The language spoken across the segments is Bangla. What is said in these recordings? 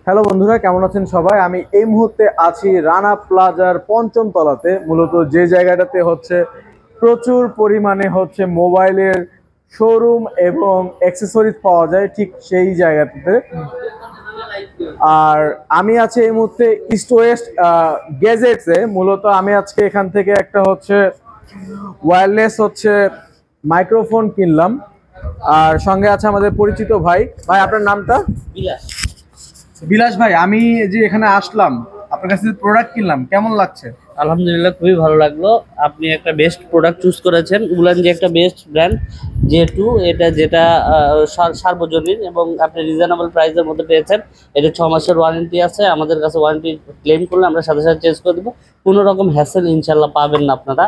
হ্যালো বন্ধুরা, কেমন আছেন সবাই? আমি এই মুহূর্তে আছি রানা প্লাজার পঞ্চম তলাতে, মূলত যে জায়গাটাতে হচ্ছে প্রচুর পরিমাণে হচ্ছে মোবাইলের শোরুম এবং অ্যাক্সেসরিজ পাওয়া যায়, ঠিক সেই জায়গাটাতে। আর আমি আছি এই মুহূর্তে ইস্ট ওয়েস্ট গ্যাজেটসে। মূলত আমি আজকে এখান থেকে একটা হচ্ছে ওয়্যারলেস হচ্ছে মাইক্রোফোন কিনলাম, আর সঙ্গে আছে আমাদের পরিচিত ভাই। ভাই, আপনার নামটা? বিলাস। বিলাস ভাই, আমি যে এখানে আসলাম আপনার কাছে প্রোডাক্ট কিনলাম, কেমন লাগছে? আলহামদুলিল্লাহ, খুবই ভালো লাগলো। আপনি একটা বেস্ট প্রোডাক্ট চুজ করেছেন। উলান যে একটা বেস্ট ব্র্যান্ড, যেহেতু এটা যেটা সার্বজনীন এবং আপনি রিজনেবল প্রাইসের মধ্যে পেয়েছেন। এটা 6 মাসের ওয়ারেন্টি আছে। আমাদের কাছে ওয়ারেন্টি ক্লেম করলে আমরা সাথে সাথে চেঞ্জ করে দেবো। কোনো রকম হ্যাসেল ইনশাল্লাহ পাবেন না আপনারা।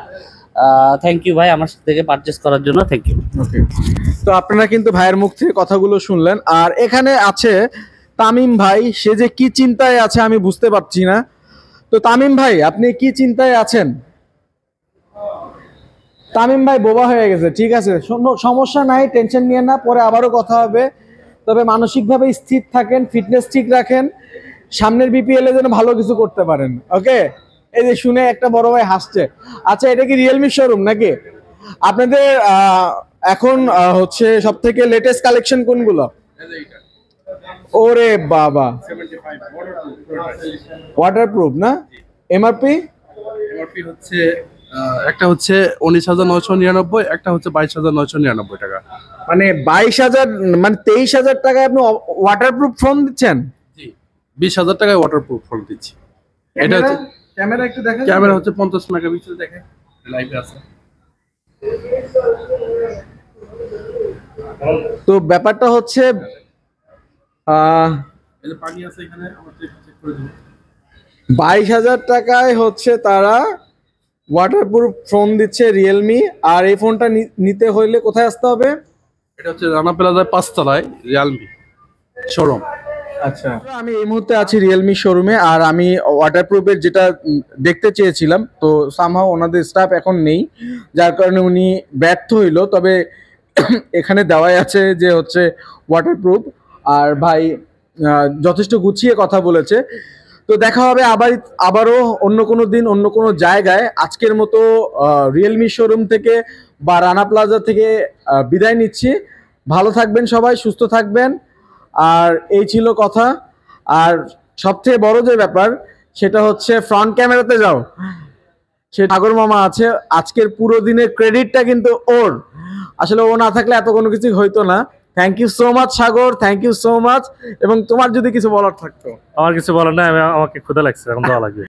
থ্যাংক ইউ ভাই, আমার থেকে পারচেস করার জন্য থ্যাংক ইউ। ওকে, তো আপনারা কিন্তু ভাইয়ের মুখ থেকে কথাগুলো শুনলেন। আর এখানে আছে তামিম ভাই, সে যে কি চিন্তায় আছে আমি বুঝতে পারছি না। তো তামিম ভাই, আপনি কি চিন্তায় আছেন? তামিম ভাই বোবা হয়ে গেছে। ঠিক আছে, সমস্যা নাই, টেনশন নিয়ে না, পরে আবারও কথা হবে। তবে মানসিকভাবে স্থির থাকেন, ফিটনেস ঠিক রাখেন, সামনের বিপিএল এ যেন ভালো কিছু করতে পারেন। ওকে, এই যে শুনে একটা বড় ভাই হাসছে। আচ্ছা, এটা কি রিয়েলমি শোরুম নাকি? আপনাদের এখন হচ্ছে সব থেকে লেটেস্ট কালেকশন কোনগুলো? ওরে বাবা, ওয়াটারপ্রুফ না? এমআরপি? এমআরপি হচ্ছে একটা হচ্ছে 19,999, একটা হচ্ছে 22,999 টাকা। মানে 22,000, মানে 23,000 টাকায় আপনি ওয়াটারপ্রুফ ফোন দিচ্ছেন? জি, 20,000 টাকায় ওয়াটারপ্রুফ ফোন দিচ্ছি। এটা হচ্ছে ক্যামেরা, একটু দেখেন। ক্যামেরা হচ্ছে 50 মেগাপিক্সেল, দেখেন লাইভে আছে। তো ব্যাপারটা হচ্ছে এই যে পানি আছে এখানে, আমার চেক করে দিন। 22,000 টাকায় হচ্ছে তারা ওয়াটারপ্রুফ ফোন দিচ্ছে রিয়েলমি। আর এই ফোনটা নিতে হইলে কোথায় আসতে হবে? এটা হচ্ছে রানা প্লাজায় 5 তলায় রিয়েলমি শোরুম। আচ্ছা, আমি এই মুহূর্তে আছি রিয়েলমি শোরুমে। আর আমি ওয়াটারপ্রুফের যেটা দেখতে চেয়েছিলাম, তো সামহাও ওনাদের স্টাফ এখন নেই, যার কারণে উনি ব্যর্থ হইল। তবে এখানে দেওয়াই আছে যে হচ্ছে ওয়াটারপ্রুফ। আর ভাই যথেষ্ট গুছিয়ে কথা বলেছে। তো দেখা হবে আবারও অন্য কোনো দিন, অন্য কোনো জায়গায়। আজকের মতো রিয়েলমি শোরুম থেকে বা রানা প্লাজা থেকে বিদায় নিচ্ছি। ভালো থাকবেন সবাই, সুস্থ থাকবেন। আর এই ছিল কথা। আর সবথেকে বড় যে ব্যাপার, সেটা হচ্ছে ফ্রন্ট ক্যামেরাতে যাও, সে সাগর মামা আছে। আজকের পুরো দিনের ক্রেডিটটা কিন্তু ওর। আসলে ও না থাকলে এত কোনো কিছু হইতো না। Thank you so much Sagar, thank you so much. এবং তোমার যদি কিছু বলার থাকতো? আমার কিছু বলার নাই, আমাকে ক্ষুধা লাগছে, এখন দেওয়া লাগবে।